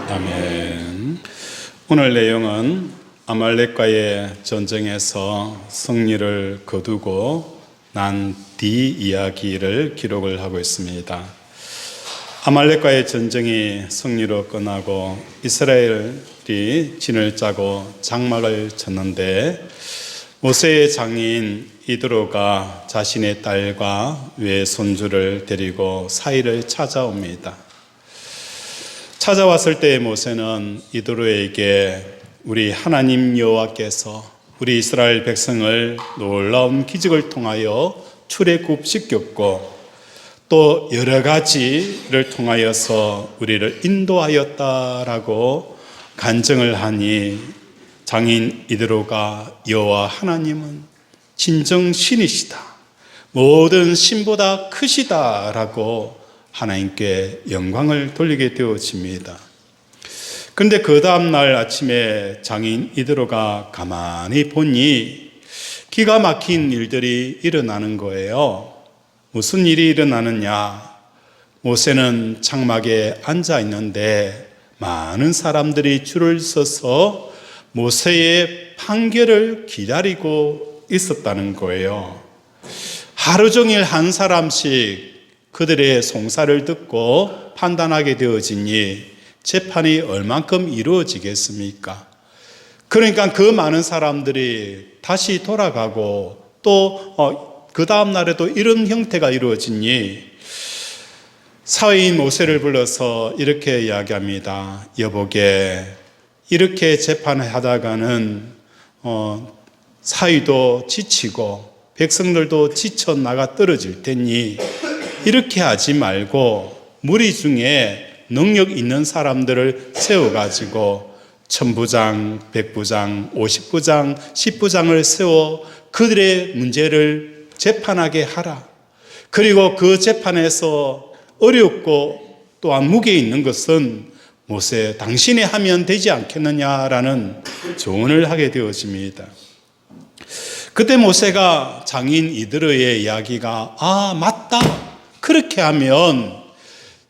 아멘. 오늘 내용은 아말렉과의 전쟁에서 승리를 거두고 난 뒤 이야기를 기록을 하고 있습니다. 아말렉과의 전쟁이 승리로 끝나고 이스라엘이 진을 짜고 장막을 쳤는데 모세의 장인 이드로가 자신의 딸과 외손주를 데리고 사이를 찾아옵니다. 찾아왔을 때 모세는 이드로에게 우리 하나님 여호와께서 우리 이스라엘 백성을 놀라운 기적을 통하여 출애굽시켰고 또 여러 가지를 통하여서 우리를 인도하였다라고 간증을 하니 장인 이드로가 여호와 하나님은 진정 신이시다, 모든 신보다 크시다라고 하나님께 영광을 돌리게 되어집니다. 그런데 그 다음날 아침에 장인 이드로가 가만히 보니 기가 막힌 일들이 일어나는 거예요. 무슨 일이 일어나느냐? 모세는 장막에 앉아 있는데 많은 사람들이 줄을 서서 모세의 판결을 기다리고 있었다는 거예요. 하루 종일 한 사람씩 그들의 송사를 듣고 판단하게 되어지니 재판이 얼만큼 이루어지겠습니까? 그러니까 그 많은 사람들이 다시 돌아가고 또 그 다음 날에도 이런 형태가 이루어지니 사위인 모세를 불러서 이렇게 이야기합니다. 여보게, 이렇게 재판을 하다가는 사위도 지치고 백성들도 지쳐 나가 떨어질 테니 이렇게 하지 말고 무리 중에 능력 있는 사람들을 세워가지고 천부장, 백부장, 50부장, 10부장을 세워 그들의 문제를 재판하게 하라. 그리고 그 재판에서 어렵고 또한 무게 있는 것은 모세 당신이 하면 되지 않겠느냐라는 조언을 하게 되어집니다. 그때 모세가 장인 이드로의 이야기가 맞다, 그렇게 하면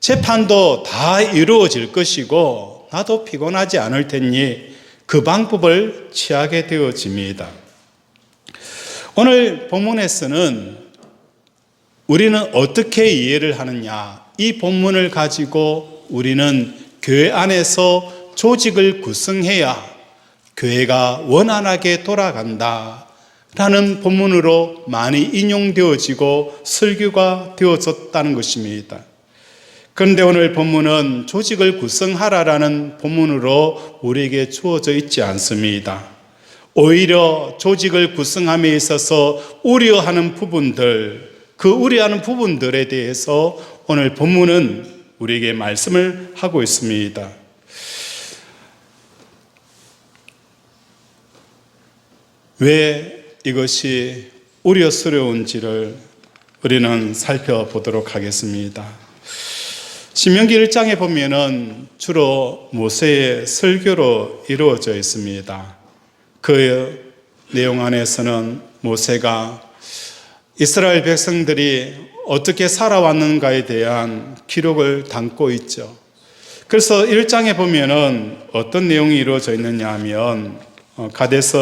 재판도 다 이루어질 것이고 나도 피곤하지 않을 테니 그 방법을 취하게 되어집니다. 오늘 본문에서는 우리는 어떻게 이해를 하느냐, 이 본문을 가지고 우리는 교회 안에서 조직을 구성해야 교회가 원활하게 돌아간다 라는 본문으로 많이 인용되어지고 설교가 되어졌다는 것입니다. 그런데 오늘 본문은 조직을 구성하라라는 본문으로 우리에게 주어져 있지 않습니다. 오히려 조직을 구성함에 있어서 우려하는 부분들, 그 우려하는 부분들에 대해서 오늘 본문은 우리에게 말씀을 하고 있습니다. 왜 이것이 우려스러운지를 우리는 살펴보도록 하겠습니다. 신명기 1장에 보면은 주로 모세의 설교로 이루어져 있습니다. 그 내용 안에서는 모세가 이스라엘 백성들이 어떻게 살아왔는가에 대한 기록을 담고 있죠. 그래서 1장에 보면은 어떤 내용이 이루어져 있느냐 하면 가데스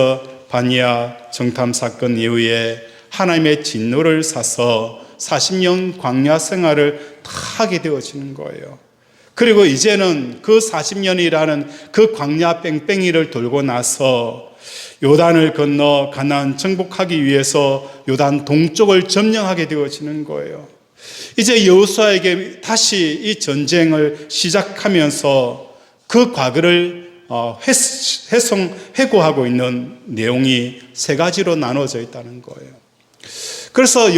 바니아 정탐 사건 이후에 하나님의 진노를 사서 40년 광야 생활을 다 하게 되어지는 거예요. 그리고 이제는 그 40년이라는 그 광야 뺑뺑이를 돌고 나서 요단을 건너 가나안 정복하기 위해서 요단 동쪽을 점령하게 되어지는 거예요. 이제 여호수아에게 다시 이 전쟁을 시작하면서 그 과거를 회고하고 있는 내용이 세 가지로 나눠져 있다는 거예요. 그래서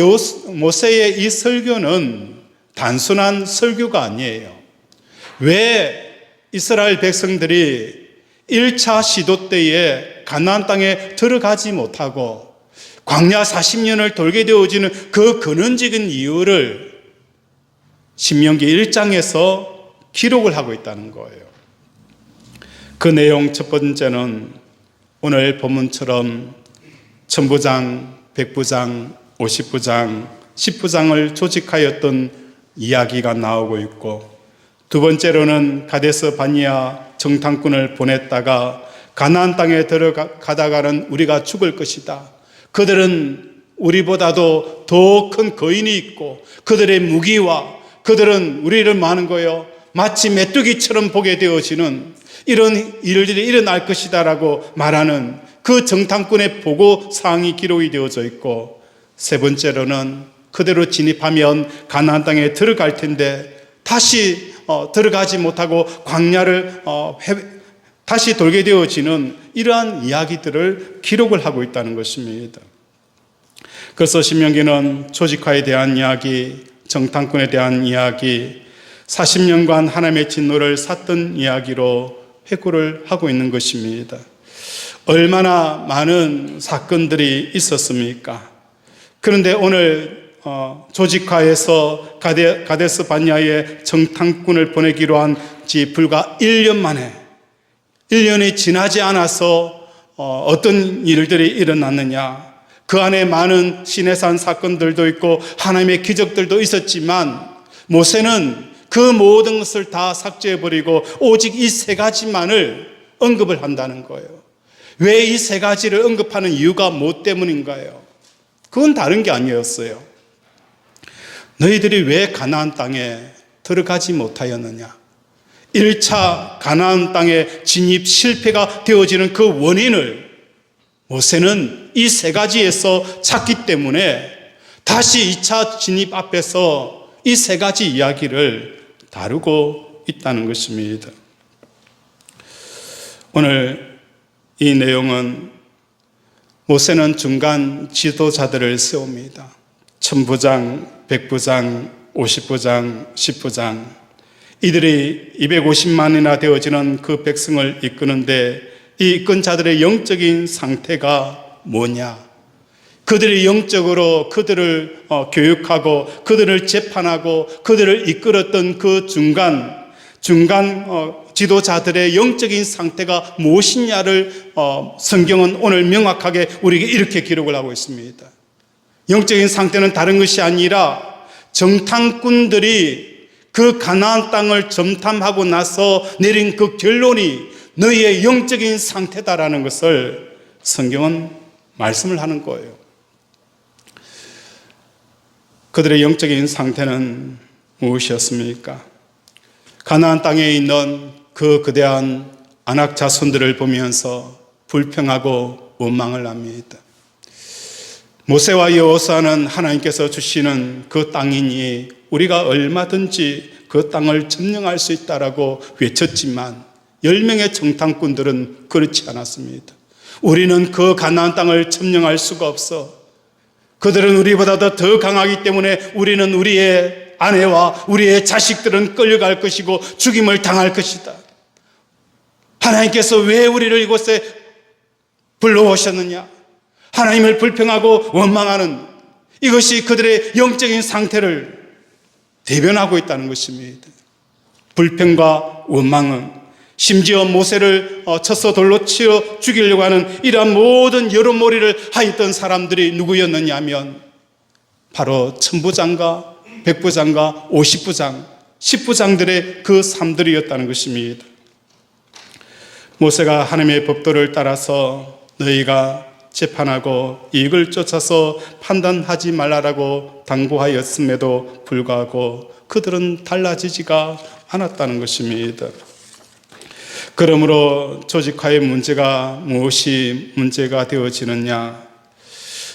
모세의 이 설교는 단순한 설교가 아니에요. 왜 이스라엘 백성들이 1차 시도 때에 가나안 땅에 들어가지 못하고 광야 40년을 돌게 되어지는 그 근원적인 이유를 신명기 1장에서 기록을 하고 있다는 거예요. 그 내용 첫 번째는 오늘 본문처럼 천부장, 백부장, 50부장, 10부장을 조직하였던 이야기가 나오고 있고, 두 번째로는 가데스 바니아 정탐꾼을 보냈다가 가나안 땅에 들어가다가는 우리가 죽을 것이다. 그들은 우리보다도 더 큰 거인이 있고 그들의 무기와 그들은 우리를 많은 거요 마치 메뚜기처럼 보게 되어지는 이런 일들이 일어날 것이다 라고 말하는 그 정탐꾼의 보고사항이 기록이 되어져 있고, 세 번째로는 그대로 진입하면 가나안 땅에 들어갈 텐데 다시 들어가지 못하고 광야를 다시 돌게 되어지는 이러한 이야기들을 기록을 하고 있다는 것입니다. 그래서 신명기는 조직화에 대한 이야기, 정탐꾼에 대한 이야기, 40년간 하나님의 진노를 샀던 이야기로 회고를 하고 있는 것입니다. 얼마나 많은 사건들이 있었습니까? 그런데 오늘 조직화에서 가데스 바니아에 정탐꾼을 보내기로 한 지 불과 1년 만에, 1년이 지나지 않아서 어떤 일들이 일어났느냐. 그 안에 많은 시내산 사건들도 있고 하나님의 기적들도 있었지만 모세는 그 모든 것을 다 삭제해버리고 오직 이 세 가지만을 언급을 한다는 거예요. 왜 이 세 가지를 언급하는 이유가 뭐 때문인가요? 그건 다른 게 아니었어요. 너희들이 왜 가나안 땅에 들어가지 못하였느냐? 1차 가나안 땅에 진입 실패가 되어지는 그 원인을 모세는 이 세 가지에서 찾기 때문에 다시 2차 진입 앞에서 이 세 가지 이야기를 다루고 있다는 것입니다. 오늘 이 내용은 모세는 중간 지도자들을 세웁니다. 천부장, 백부장, 50부장, 10부장, 이들이 250만이나 되어지는 그 백성을 이끄는데 이 이끈 자들의 영적인 상태가 뭐냐? 그들이 영적으로 그들을 교육하고 그들을 재판하고 그들을 이끌었던 그 중간 지도자들의 영적인 상태가 무엇이냐를 성경은 오늘 명확하게 우리에게 이렇게 기록을 하고 있습니다. 영적인 상태는 다른 것이 아니라 정탐꾼들이 그 가나안 땅을 점탐하고 나서 내린 그 결론이 너희의 영적인 상태다라는 것을 성경은 말씀을 하는 거예요. 그들의 영적인 상태는 무엇이었습니까? 가나안 땅에 있는 그 거대한 아낙 자손들을 보면서 불평하고 원망을 합니다. 모세와 여호수아는 하나님께서 주시는 그 땅이니 우리가 얼마든지 그 땅을 점령할 수 있다라고 외쳤지만 10명의 정탐꾼들은 그렇지 않았습니다. 우리는 그 가나안 땅을 점령할 수가 없어. 그들은 우리보다 더 강하기 때문에 우리는 우리의 아내와 우리의 자식들은 끌려갈 것이고 죽임을 당할 것이다. 하나님께서 왜 우리를 이곳에 불러오셨느냐? 하나님을 불평하고 원망하는 이것이 그들의 영적인 상태를 대변하고 있다는 것입니다. 불평과 원망은 심지어 모세를 쳐서 돌로 치어 죽이려고 하는 이러한 모든 여론몰이를 하였던 사람들이 누구였느냐 하면 바로 천부장과 백부장과 50부장, 10부장들의 그 삶들이었다는 것입니다. 모세가 하나님의 법도를 따라서 너희가 재판하고 이익을 쫓아서 판단하지 말라라고 당부하였음에도 불구하고 그들은 달라지지가 않았다는 것입니다. 그러므로 조직화의 문제가 무엇이 문제가 되어지느냐?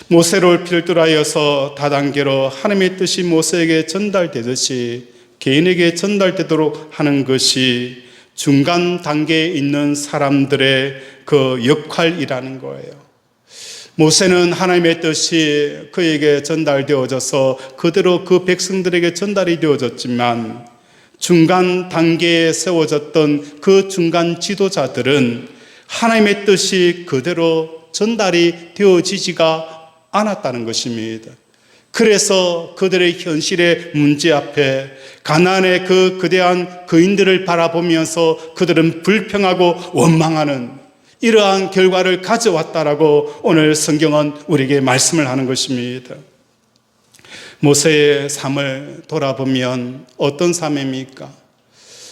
모세를 필두하여서 다단계로 하나님의 뜻이 모세에게 전달되듯이 개인에게 전달되도록 하는 것이 중간 단계에 있는 사람들의 그 역할이라는 거예요. 모세는 하나님의 뜻이 그에게 전달되어져서 그대로 그 백성들에게 전달이 되어졌지만 중간 단계에 세워졌던 그 중간 지도자들은 하나님의 뜻이 그대로 전달이 되어지지가 않았다는 것입니다. 그래서 그들의 현실의 문제 앞에 가나안의 그 거대한 거인들을 바라보면서 그들은 불평하고 원망하는 이러한 결과를 가져왔다라고 오늘 성경은 우리에게 말씀을 하는 것입니다. 모세의 삶을 돌아보면 어떤 삶입니까?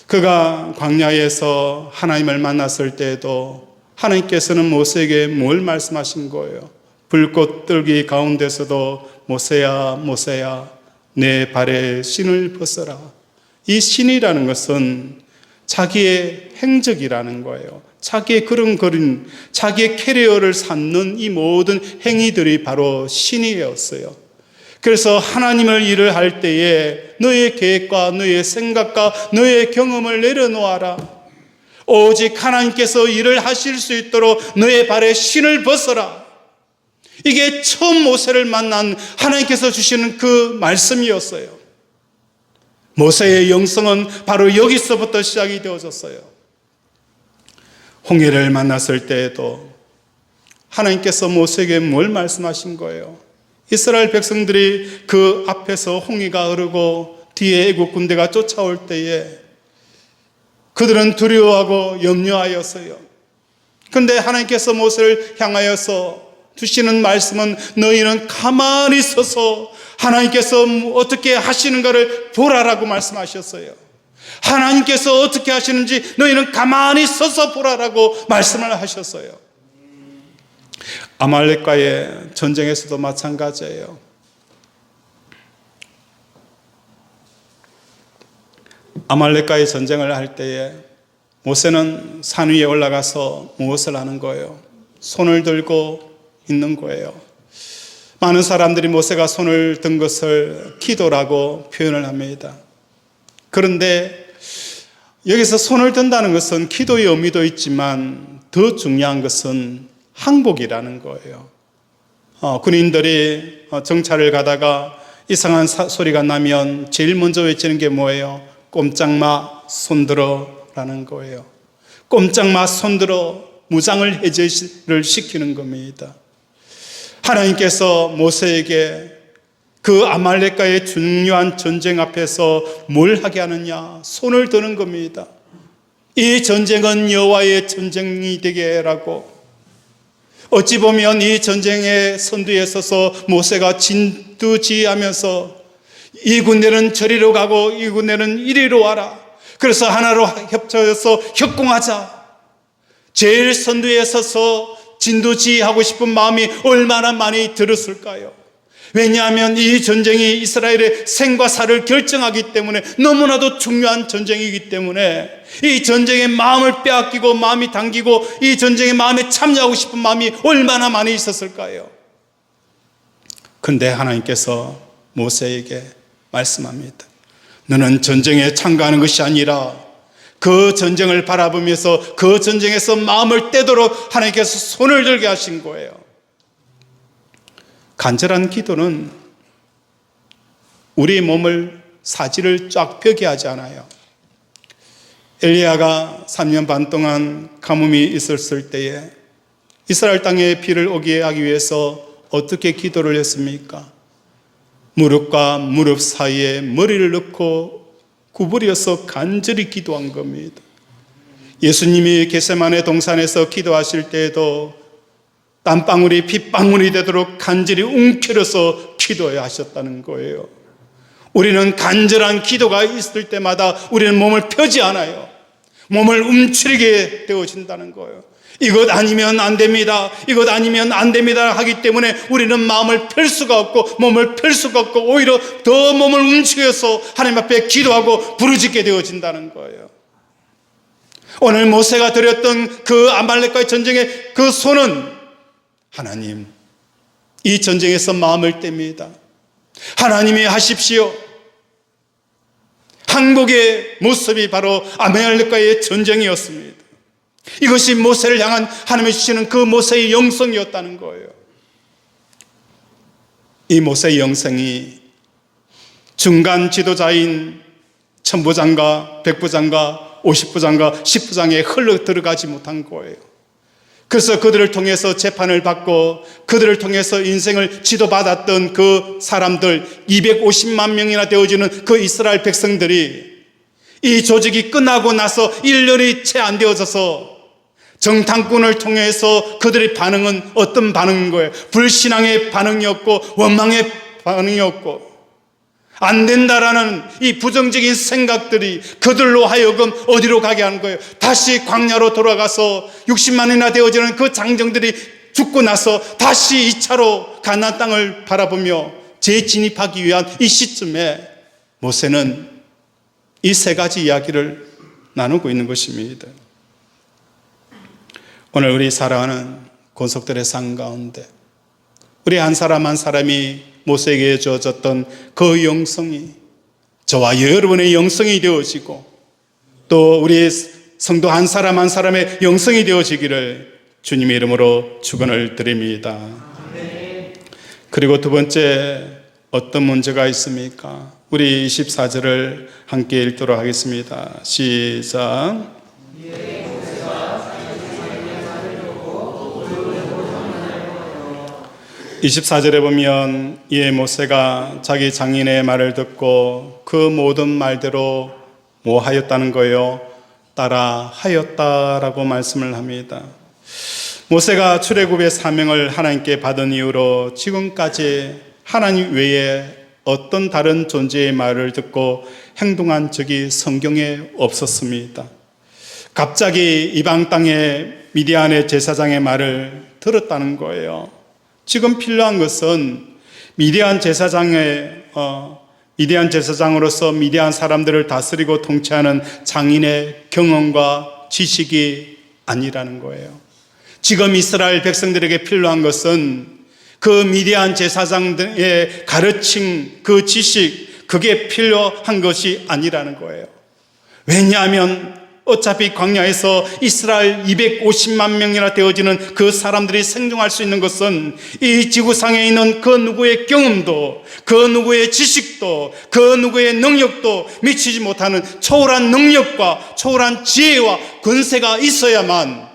그가 광야에서 하나님을 만났을 때에도 하나님께서는 모세에게 뭘 말씀하신 거예요? 불꽃 떨기 가운데서도 모세야 모세야 내 발에 신을 벗어라. 이 신이라는 것은 자기의 행적이라는 거예요. 자기의 그런 자기의 캐리어를 쌓는 이 모든 행위들이 바로 신이었어요. 그래서 하나님을 일을 할 때에 너의 계획과 너의 생각과 너의 경험을 내려놓아라. 오직 하나님께서 일을 하실 수 있도록 너의 발에 신을 벗어라. 이게 처음 모세를 만난 하나님께서 주시는 그 말씀이었어요. 모세의 영성은 바로 여기서부터 시작이 되어졌어요. 홍해를 만났을 때에도 하나님께서 모세에게 뭘 말씀하신 거예요? 이스라엘 백성들이 그 앞에서 홍해가 흐르고 뒤에 애국 군대가 쫓아올 때에 그들은 두려워하고 염려하였어요. 그런데 하나님께서 모세를 향하여서 주시는 말씀은 너희는 가만히 서서 하나님께서 어떻게 하시는가를 보라라고 말씀하셨어요. 하나님께서 어떻게 하시는지 너희는 가만히 서서 보라라고 말씀을 하셨어요. 아말렉과의 전쟁에서도 마찬가지예요. 아말렉과의 전쟁을 할 때에 모세는 산 위에 올라가서 무엇을 하는 거예요? 손을 들고 있는 거예요. 많은 사람들이 모세가 손을 든 것을 기도라고 표현을 합니다. 그런데 여기서 손을 든다는 것은 기도의 의미도 있지만 더 중요한 것은 항복이라는 거예요. 군인들이 정찰을 가다가 이상한 소리가 나면 제일 먼저 외치는 게 뭐예요? 꼼짝마 손들어 라는 거예요. 꼼짝마 손들어, 무장을 해제를 시키는 겁니다. 하나님께서 모세에게 그 아말렉과의 중요한 전쟁 앞에서 뭘 하게 하느냐? 손을 드는 겁니다. 이 전쟁은 여호와의 전쟁이 되게 해라고. 어찌 보면 이 전쟁의 선두에 서서 모세가 진두지휘하면서 이 군대는 저리로 가고 이 군대는 이리로 와라. 그래서 하나로 협쳐서 협공하자. 제일 선두에 서서 진두지휘하고 싶은 마음이 얼마나 많이 들었을까요? 왜냐하면 이 전쟁이 이스라엘의 생과 사를 결정하기 때문에 너무나도 중요한 전쟁이기 때문에 이 전쟁에 마음을 빼앗기고 마음이 당기고 이 전쟁에 마음에 참여하고 싶은 마음이 얼마나 많이 있었을까요? 그런데 하나님께서 모세에게 말씀합니다. 너는 전쟁에 참가하는 것이 아니라 그 전쟁을 바라보면서 그 전쟁에서 마음을 떼도록 하나님께서 손을 들게 하신 거예요. 간절한 기도는 우리 몸을 사지를 쫙 펴게 하지 않아요. 엘리야가 3년 반 동안 가뭄이 있었을 때에 이스라엘 땅에 비를 오게 하기 위해서 어떻게 기도를 했습니까? 무릎과 무릎 사이에 머리를 넣고 구부려서 간절히 기도한 겁니다. 예수님이 겟세마네 동산에서 기도하실 때에도 땀방울이 핏방울이 되도록 간절히 움켜려서 기도해야 하셨다는 거예요. 우리는 간절한 기도가 있을 때마다 우리는 몸을 펴지 않아요. 몸을 움츠리게 되어진다는 거예요. 이것 아니면 안 됩니다. 이것 아니면 안 됩니다 하기 때문에 우리는 마음을 펼 수가 없고 몸을 펼 수가 없고 오히려 더 몸을 움츠려서 하나님 앞에 기도하고 부르짖게 되어진다는 거예요. 오늘 모세가 드렸던 그 아말렉과의 전쟁의 그 손은 하나님, 이 전쟁에서 마음을 뗍니다. 하나님이 하십시오. 항복의 모습이 바로 아말렉과의 전쟁이었습니다. 이것이 모세를 향한 하나님이 주시는 그 모세의 영성이었다는 거예요. 이 모세의 영성이 중간 지도자인 천부장과 백부장과 50부장과 10부장에 흘러 들어가지 못한 거예요. 그래서 그들을 통해서 재판을 받고 그들을 통해서 인생을 지도받았던 그 사람들 250만 명이나 되어지는 그 이스라엘 백성들이 이 조직이 끝나고 나서 1년이 채 안 되어져서 정탐꾼을 통해서 그들의 반응은 어떤 반응인 거예요? 불신앙의 반응이었고 원망의 반응이었고 안 된다라는 이 부정적인 생각들이 그들로 하여금 어디로 가게 하는 거예요? 다시 광야로 돌아가서 60만이나 되어지는 그 장정들이 죽고 나서 다시 2차로 가나안 땅을 바라보며 재진입하기 위한 이 시점에 모세는 이 세 가지 이야기를 나누고 있는 것입니다. 오늘 우리 살아가는 권속들의 삶 가운데 우리 한 사람 한 사람이 모세에게 주어졌던 그 영성이 저와 여러분의 영성이 되어지고 또 우리 성도 한 사람 한 사람의 영성이 되어지기를 주님의 이름으로 축원을 드립니다. 그리고 두 번째 어떤 문제가 있습니까? 우리 24절을 함께 읽도록 하겠습니다. 시작. 24절에 보면 이에 모세가 자기 장인의 말을 듣고 그 모든 말대로 뭐 하였다는 거예요? 따라 하였다라고 말씀을 합니다. 모세가 출애굽의 사명을 하나님께 받은 이후로 지금까지 하나님 외에 어떤 다른 존재의 말을 듣고 행동한 적이 성경에 없었습니다. 갑자기 이방 땅의 미디안의 제사장의 말을 들었다는 거예요. 지금 필요한 것은 미디안 제사장으로서 미디안 사람들을 다스리고 통치하는 장인의 경험과 지식이 아니라는 거예요. 지금 이스라엘 백성들에게 필요한 것은 그 미디안 제사장의 가르침, 그 지식, 그게 필요한 것이 아니라는 거예요. 왜냐하면 어차피 광야에서 이스라엘 250만 명이나 되어지는 그 사람들이 생존할 수 있는 것은 이 지구상에 있는 그 누구의 경험도, 그 누구의 지식도, 그 누구의 능력도 미치지 못하는 초월한 능력과 초월한 지혜와 권세가 있어야만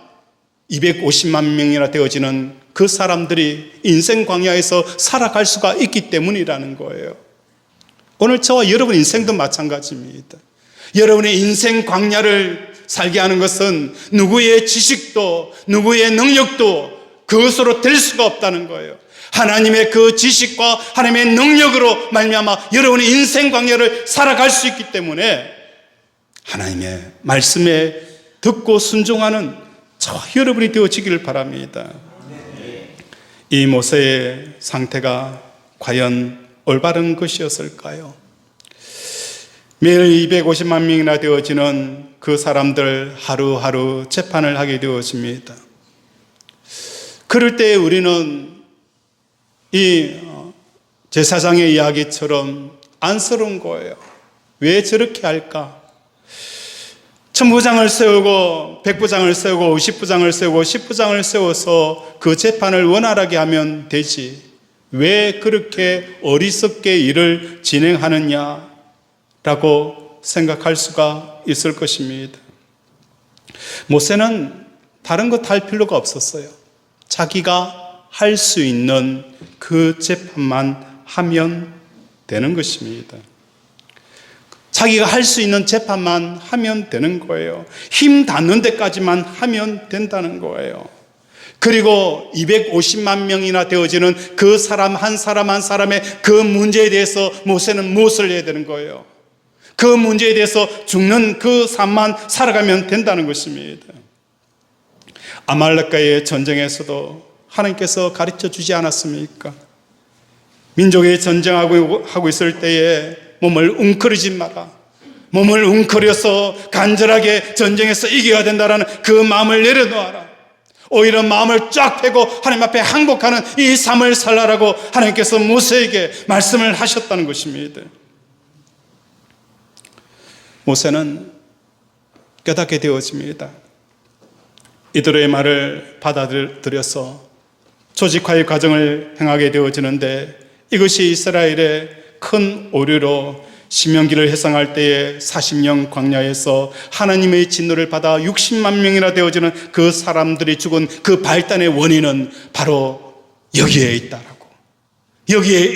250만 명이나 되어지는 그 사람들이 인생 광야에서 살아갈 수가 있기 때문이라는 거예요. 오늘 저와 여러분 인생도 마찬가지입니다. 여러분의 인생 광야를 살게 하는 것은 누구의 지식도 누구의 능력도 그것으로 될 수가 없다는 거예요. 하나님의 그 지식과 하나님의 능력으로 말미암아 여러분의 인생 광야를 살아갈 수 있기 때문에 하나님의 말씀에 듣고 순종하는 저와 여러분이 되어지기를 바랍니다. 이 모세의 상태가 과연 올바른 것이었을까요? 매일 250만 명이나 되어지는 그 사람들 하루하루 재판을 하게 되어집니다. 그럴 때 우리는 이 제사장의 이야기처럼 안쓰러운 거예요. 왜 저렇게 할까? 천부장을 세우고 백부장을 세우고 50부장을 세우고 10부장을 세워서 그 재판을 원활하게 하면 되지. 왜 그렇게 어리석게 일을 진행하느냐? 라고 생각할 수가 있을 것입니다. 모세는 다른 것 할 필요가 없었어요. 자기가 할 수 있는 그 재판만 하면 되는 것입니다. 자기가 할 수 있는 재판만 하면 되는 거예요. 힘 닿는 데까지만 하면 된다는 거예요. 그리고 250만 명이나 되어지는 그 사람 한 사람의 그 문제에 대해서 모세는 무엇을 해야 되는 거예요? 그 문제에 대해서 죽는 그 삶만 살아가면 된다는 것입니다. 아말렉과의 전쟁에서도 하나님께서 가르쳐 주지 않았습니까? 민족이 전쟁하고 있을 때에 몸을 웅크리지 마라. 몸을 웅크려서 간절하게 전쟁에서 이겨야 된다는 그 마음을 내려놓아라. 오히려 마음을 쫙 펴고 하나님 앞에 항복하는 이 삶을 살라라고 하나님께서 모세에게 말씀을 하셨다는 것입니다. 모세는 깨닫게 되어집니다. 이들의 말을 받아들여서 조직화의 과정을 행하게 되어지는데 이것이 이스라엘의 큰 오류로 신명기를 해석할 때에 40년 광야에서 하나님의 진노를 받아 60만 명이나 되어지는 그 사람들이 죽은 그 발단의 원인은 바로 여기에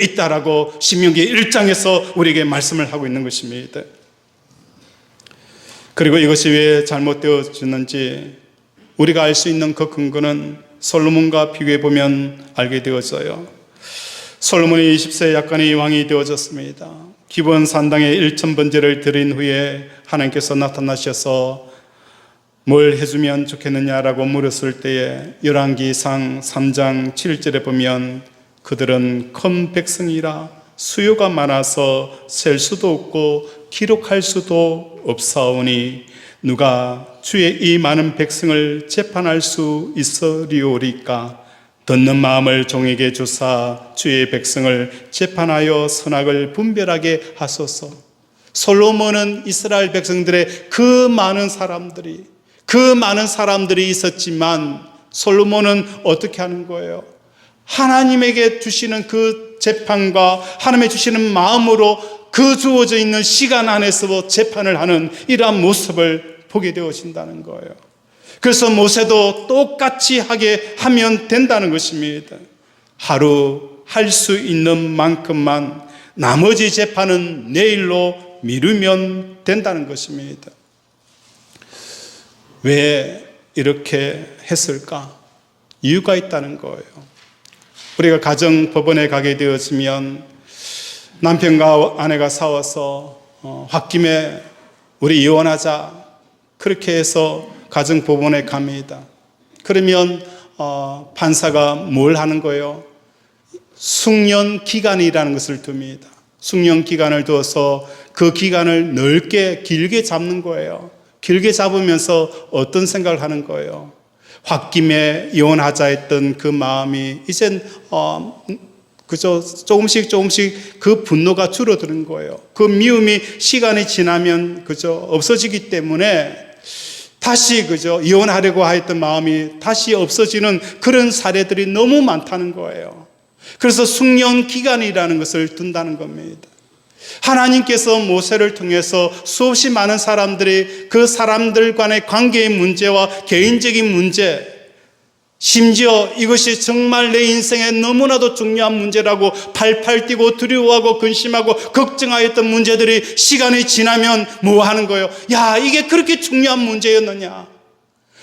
있다라고 신명기 1장에서 우리에게 말씀을 하고 있는 것입니다. 그리고 이것이 왜 잘못되어졌는지 우리가 알 수 있는 그 근거는 솔로몬과 비교해 보면 알게 되어져요. 솔로몬이 20세 약간의 왕이 되어졌습니다. 기브온 산당에 1,000번제를 드린 후에 하나님께서 나타나셔서 뭘 해주면 좋겠느냐라고 물었을 때에 열왕기상 3장 7절에 보면 그들은 큰 백성이라 수요가 많아서 셀 수도 없고 기록할 수도 없사오니 누가 주의 이 많은 백성을 재판할 수 있으리오리까. 듣는 마음을 종에게 주사 주의 백성을 재판하여 선악을 분별하게 하소서. 솔로몬은 이스라엘 백성들의 그 많은 사람들이 있었지만 솔로몬은 어떻게 하는 거예요? 하나님에게 주시는 그 재판과 하나님의 주시는 마음으로 그 주어져 있는 시간 안에서 재판을 하는 이러한 모습을 보게 되어진다는 거예요. 그래서 모세도 똑같이 하게 하면 된다는 것입니다. 하루 할 수 있는 만큼만, 나머지 재판은 내일로 미루면 된다는 것입니다. 왜 이렇게 했을까? 이유가 있다는 거예요. 우리가 가정법원에 가게 되었으면 남편과 아내가 싸워서 홧김에 우리 이혼하자 그렇게 해서 가정법원에 갑니다. 그러면 판사가 뭘 하는 거예요? 숙련 기간이라는 것을 둡니다. 숙련 기간을 두어서 그 기간을 넓게 길게 잡는 거예요. 길게 잡으면서 어떤 생각을 하는 거예요? 홧김에 이혼하자 했던 그 마음이 이젠 그저 조금씩 그 분노가 줄어드는 거예요. 그 미움이 시간이 지나면 그저 없어지기 때문에 다시 그저 이혼하려고 했던 마음이 다시 없어지는 그런 사례들이 너무 많다는 거예요. 그래서 숙련 기간이라는 것을 둔다는 겁니다. 하나님께서 모세를 통해서 수없이 많은 사람들이 그 사람들 간의 관계의 문제와 개인적인 문제, 심지어 이것이 정말 내 인생에 너무나도 중요한 문제라고 팔팔 뛰고 두려워하고 근심하고 걱정하였던 문제들이 시간이 지나면 뭐 하는 거예요? 야, 이게 그렇게 중요한 문제였느냐?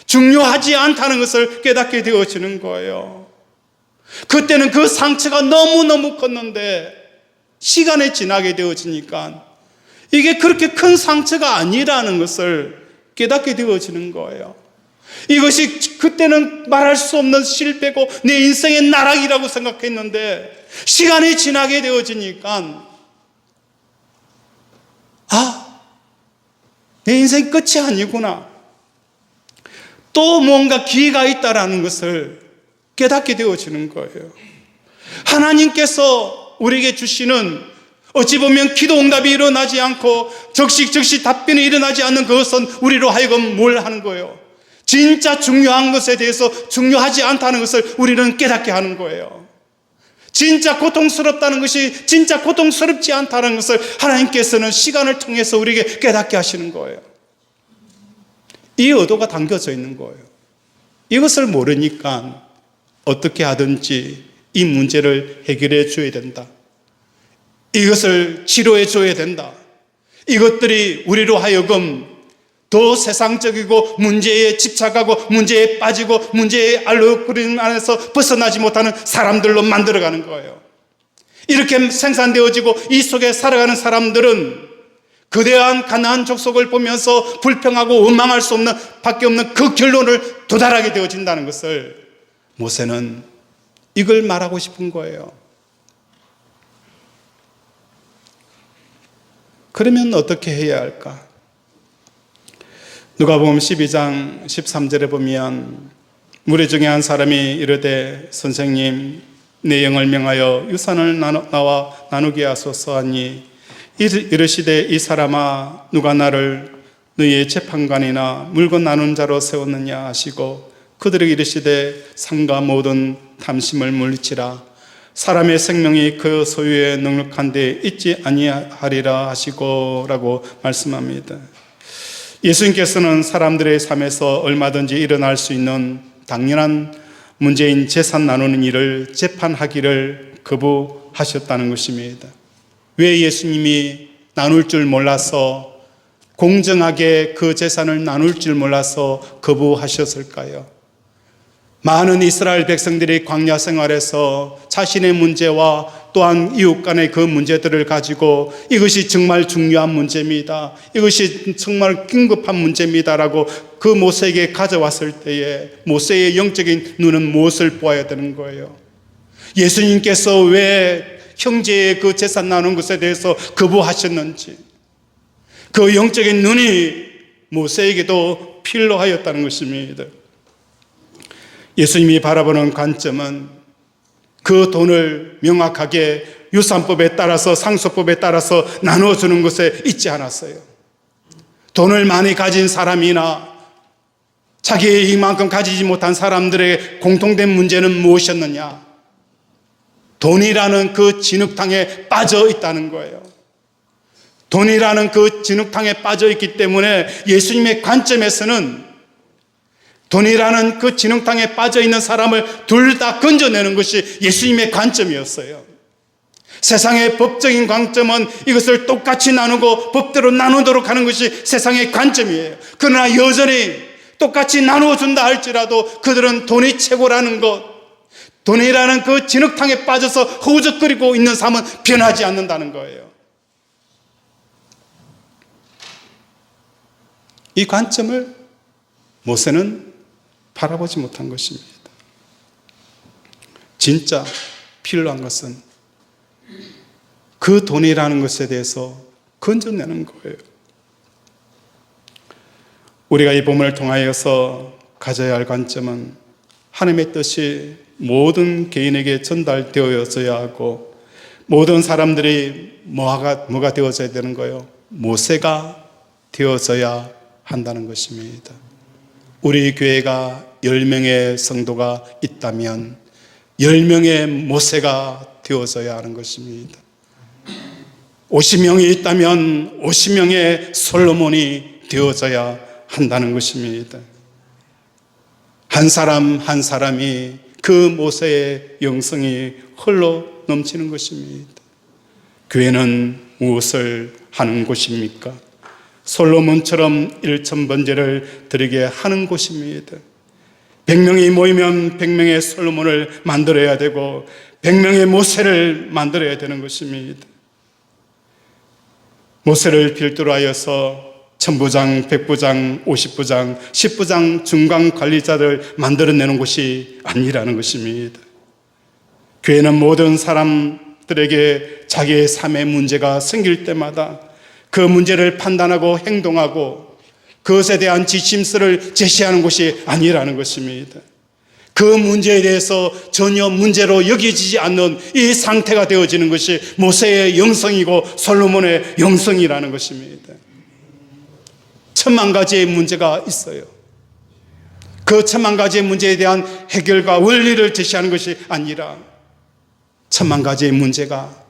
중요하지 않다는 것을 깨닫게 되어지는 거예요. 그때는 그 상처가 너무너무 컸는데 시간이 지나게 되어지니까 이게 그렇게 큰 상처가 아니라는 것을 깨닫게 되어지는 거예요. 이것이 그때는 말할 수 없는 실패고 내 인생의 나락이라고 생각했는데 시간이 지나게 되어지니까 내 인생 끝이 아니구나. 또 뭔가 기회가 있다라는 것을 깨닫게 되어지는 거예요. 하나님께서 우리에게 주시는 어찌 보면 기도 응답이 일어나지 않고 적시 답변이 일어나지 않는 그것은 우리로 하여금 뭘 하는 거예요? 진짜 중요한 것에 대해서 중요하지 않다는 것을 우리는 깨닫게 하는 거예요. 진짜 고통스럽다는 것이 진짜 고통스럽지 않다는 것을 하나님께서는 시간을 통해서 우리에게 깨닫게 하시는 거예요. 이 의도가 담겨져 있는 거예요. 이것을 모르니까 어떻게 하든지 이 문제를 해결해 줘야 된다. 이것을 치료해 줘야 된다. 이것들이 우리로 하여금 더 세상적이고 문제에 집착하고 문제에 빠지고 문제의 알루그림 안에서 벗어나지 못하는 사람들로 만들어가는 거예요. 이렇게 생산되어지고 이 속에 살아가는 사람들은 거대한 가나안 족속을 보면서 불평하고 원망할 수 없는 밖에 없는 그 결론을 도달하게 되어진다는 것을 모세는 이걸 말하고 싶은 거예요. 그러면 어떻게 해야 할까? 누가복음 12장 13절에 보면 무리 중에 한 사람이 이르되 선생님 내 영을 명하여 유산을 나와 나누게 하소서 하니 이르시되 이 사람아 누가 나를 너희의 재판관이나 물건 나눈 자로 세웠느냐 하시고 그들에게 이르시되 삶과 모든 탐심을 물리치라 사람의 생명이 그 소유에 넉넉한 데 있지 아니하리라 하시고 라고 말씀합니다. 예수님께서는 사람들의 삶에서 얼마든지 일어날 수 있는 당연한 문제인 재산 나누는 일을 재판하기를 거부하셨다는 것입니다. 왜 예수님이 나눌 줄 몰라서, 공정하게 그 재산을 나눌 줄 몰라서 거부하셨을까요? 많은 이스라엘 백성들이 광야 생활에서 자신의 문제와 또한 이웃 간의 그 문제들을 가지고 이것이 정말 중요한 문제입니다, 이것이 정말 긴급한 문제입니다라고 그 모세에게 가져왔을 때에 모세의 영적인 눈은 무엇을 보아야 되는 거예요? 예수님께서 왜 형제의 그 재산 나누는 것에 대해서 거부하셨는지, 그 영적인 눈이 모세에게도 필요하였다는 것입니다. 예수님이 바라보는 관점은 그 돈을 명확하게 유산법에 따라서, 상속법에 따라서 나누어주는 것에 있지 않았어요. 돈을 많이 가진 사람이나 자기 이만큼 가지지 못한 사람들의 공통된 문제는 무엇이었느냐? 돈이라는 그 진흙탕에 빠져 있다는 거예요. 돈이라는 그 진흙탕에 빠져 있기 때문에 예수님의 관점에서는 돈이라는 그 진흙탕에 빠져 있는 사람을 둘 다 건져내는 것이 예수님의 관점이었어요. 세상의 법적인 관점은 이것을 똑같이 나누고 법대로 나누도록 하는 것이 세상의 관점이에요. 그러나 여전히 똑같이 나누어 준다 할지라도 그들은 돈이 최고라는 것, 돈이라는 그 진흙탕에 빠져서 허우적거리고 있는 삶은 변하지 않는다는 거예요. 이 관점을 모세는 바라보지 못한 것입니다. 진짜 필요한 것은 그 돈이라는 것에 대해서 건져내는 거예요. 우리가 이 본문을 통하여서 가져야 할 관점은 하나님의 뜻이 모든 개인에게 전달되어져야 하고, 모든 사람들이 뭐가 되어져야 되는 거예요? 모세가 되어져야 한다는 것입니다. 우리 교회가 10명의 성도가 있다면 10명의 모세가 되어져야 하는 것입니다. 50명이 있다면 50명의 솔로몬이 되어져야 한다는 것입니다. 한 사람 한 사람이 그 모세의 영성이 흘러 넘치는 것입니다. 교회는 무엇을 하는 곳입니까? 솔로몬처럼 1000번제를 드리게 하는 곳입니다. 100명이 모이면 100명의 솔로몬을 만들어야 되고 100명의 모세를 만들어야 되는 것입니다. 모세를 필두로 하여서 천부장, 백부장, 50부장, 10부장 중간 관리자들 만들어내는 곳이 아니라는 것입니다. 교회는 모든 사람들에게 자기의 삶의 문제가 생길 때마다 그 문제를 판단하고 행동하고 그것에 대한 지침서를 제시하는 곳이 아니라는 것입니다. 그 문제에 대해서 전혀 문제로 여겨지지 않는 이 상태가 되어지는 것이 모세의 영성이고 솔로몬의 영성이라는 것입니다. 1000가지의 문제가 있어요. 그 1000가지의 문제에 대한 해결과 원리를 제시하는 것이 아니라 1000가지의 문제가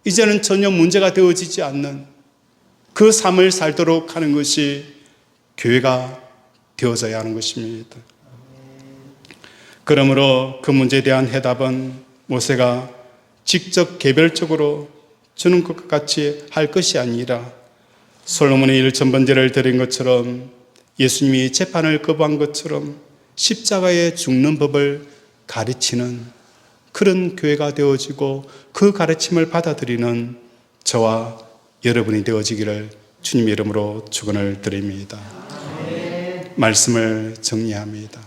이제는 전혀 문제가 되어지지 않는 그 삶을 살도록 하는 것이 교회가 되어져야 하는 것입니다. 그러므로 그 문제에 대한 해답은 모세가 직접 개별적으로 주는 것과 같이 할 것이 아니라 솔로몬이 1000번제를 드린 것처럼, 예수님이 재판을 거부한 것처럼 십자가에 죽는 법을 가르치는 그런 교회가 되어지고 그 가르침을 받아들이는 저와 여러분이 되어지기를 주님의 이름으로 축원을 드립니다. 말씀을 정리합니다.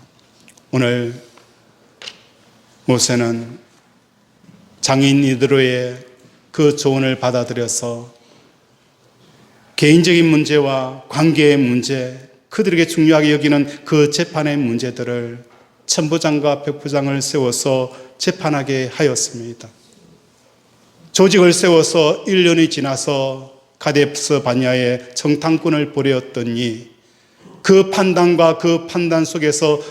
오늘 모세는 장인 이드로의 그 조언을 받아들여서 개인적인 문제와 관계의 문제, 그들에게 중요하게 여기는 그 재판의 문제들을 천부장과 백부장을 세워서 재판하게 하였습니다. 조직을 세워서 1년이 지나서 가데스 바냐에 정탐꾼을 보내었더니 그 판단과 그 판단 속에서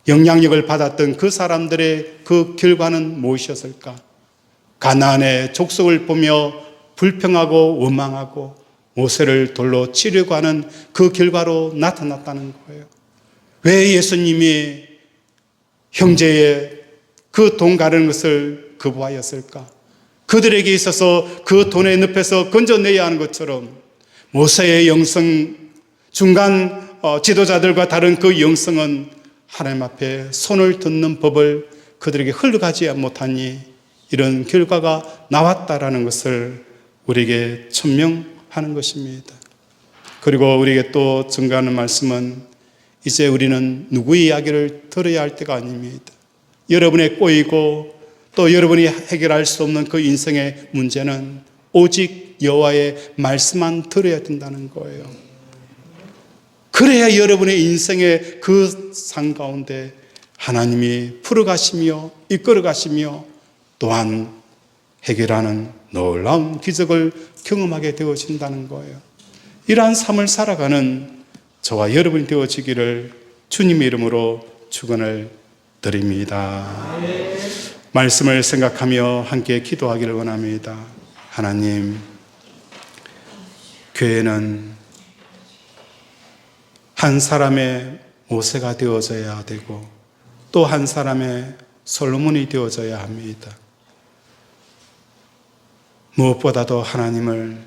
영향력을 받았던 그 사람들의 그 결과는 무엇이었을까? 가나안의 족속을 보며 불평하고 원망하고 모세를 돌로 치려고 하는 그 결과로 나타났다는 거예요. 왜 예수님이 형제의 그 돈 가르는 것을 거부하였을까? 그들에게 있어서 그 돈의 늪에서 건져내야 하는 것처럼 모세의 영성, 중간 지도자들과 다른 그 영성은 하나님 앞에 손을 듣는 법을 그들에게 흘러가지 못하니 이런 결과가 나왔다라는 것을 우리에게 천명하는 것입니다. 그리고 우리에게 또 증거하는 말씀은 이제 우리는 누구의 이야기를 들어야 할 때가 아닙니다. 여러분의 꼬이고 또 여러분이 해결할 수 없는 그 인생의 문제는 오직 여호와의 말씀만 들어야 된다는 거예요. 그래야 여러분의 인생의 그 상 가운데 하나님이 풀어가시며 이끌어가시며 또한 해결하는 놀라운 기적을 경험하게 되어진다는 거예요. 이러한 삶을 살아가는 저와 여러분이 되어지기를 주님의 이름으로 축원을 드립니다. 말씀을 생각하며 함께 기도하기를 원합니다. 하나님, 교회는 한 사람의 모세가 되어져야 되고 또 한 사람의 솔로몬이 되어져야 합니다. 무엇보다도 하나님을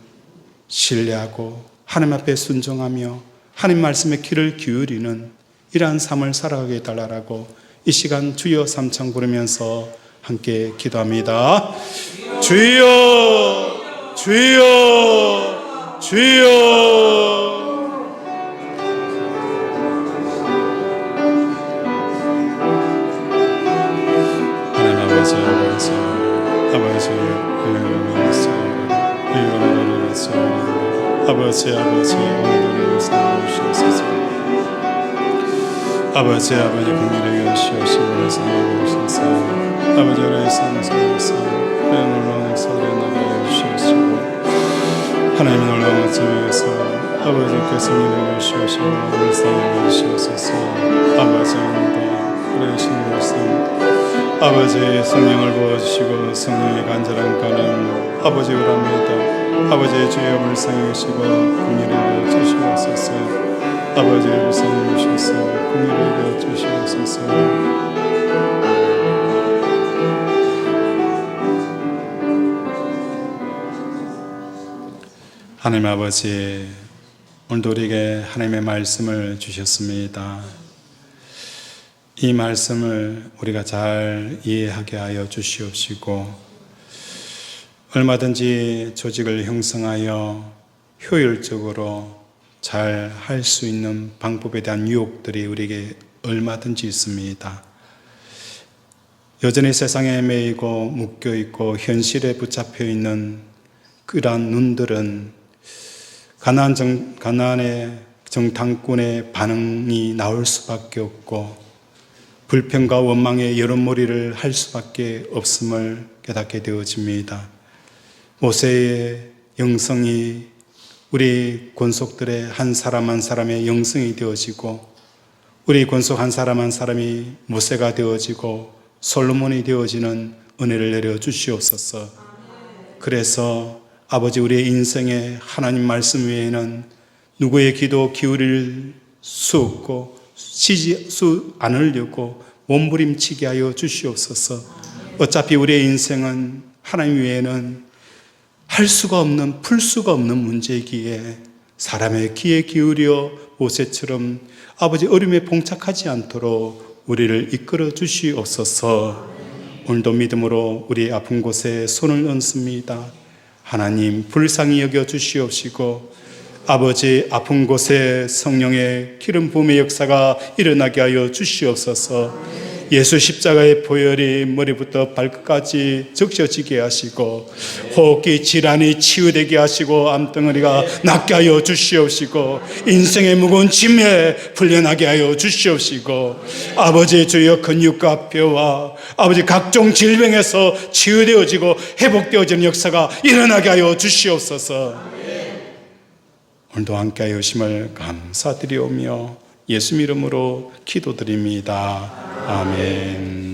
신뢰하고 하나님 앞에 순종하며 하나님 말씀에 귀를 기울이는 이러한 삶을 살아가게 해달라고 이 시간 주여 삼창 부르면서 함께 기도합니다. 주여, 주여, 주여. 아버지, 오늘도 살아주시옵소서. 아버지, 긍휼히 여기시옵시고 살아주시옵소서. 아버지, 우리의 삶 속에서 놀라운 역사를 나게 해주시옵시고 하나님의 놀라운 역사에서 아버지께서 믿어 주시옵시고 우리 삶을 주시옵소서. 아버지, 오늘도 우리의 신뢰했습니다. 아버지, 성령을 부어주시고 성령의 간절한 가는 아버지 우랍니다. 아버지의 주여 불쌍히 계시고 긍휼히 주시옵소서. 아버지의 불쌍히 계셔서 긍휼히 주시옵소서. 하나님 아버지, 오늘도 우리에게 하나님의 말씀을 주셨습니다. 이 말씀을 우리가 잘 이해하게 하여 주시옵시고 얼마든지 조직을 형성하여 효율적으로 잘 할 수 있는 방법에 대한 유혹들이 우리에게 얼마든지 있습니다. 여전히 세상에 매이고 묶여있고 현실에 붙잡혀 있는 그러한 눈들은 가나안의 정탐꾼의 반응이 나올 수밖에 없고 불평과 원망의 여론몰이를 할 수밖에 없음을 깨닫게 되어집니다. 모세의 영성이 우리 권속들의 한 사람 한 사람의 영성이 되어지고 우리 권속 한 사람이 모세가 되어지고 솔로몬이 되어지는 은혜를 내려 주시옵소서. 그래서 아버지, 우리의 인생에 하나님 말씀 외에는 누구의 기도 기울일 수 없고 쉬지 수 않으려고 몸부림치게 하여 주시옵소서. 어차피 우리의 인생은 하나님 외에는 할 수가 없는, 풀 수가 없는 문제이기에 사람의 귀에 기울여 모세처럼 아버지 어려움에 봉착하지 않도록 우리를 이끌어 주시옵소서. 오늘도 믿음으로 우리 아픈 곳에 손을 얹습니다. 하나님, 불쌍히 여겨 주시옵시고 아버지, 아픈 곳에 성령의 기름 부음의 역사가 일어나게 하여 주시옵소서. 예수 십자가의 보혈이 머리부터 발끝까지 적셔지게 하시고 호흡기 질환이 치유되게 하시고 암덩어리가 낫게 하여 주시옵시고 인생의 무거운 짐에 풀려나게 하여 주시옵시고 아버지, 주여 근육과 뼈와 아버지 각종 질병에서 치유되어지고 회복되어지는 역사가 일어나게 하여 주시옵소서. 오늘도 함께 하여 주심을 감사드리오며 예수 이름으로 기도드립니다. 아멘.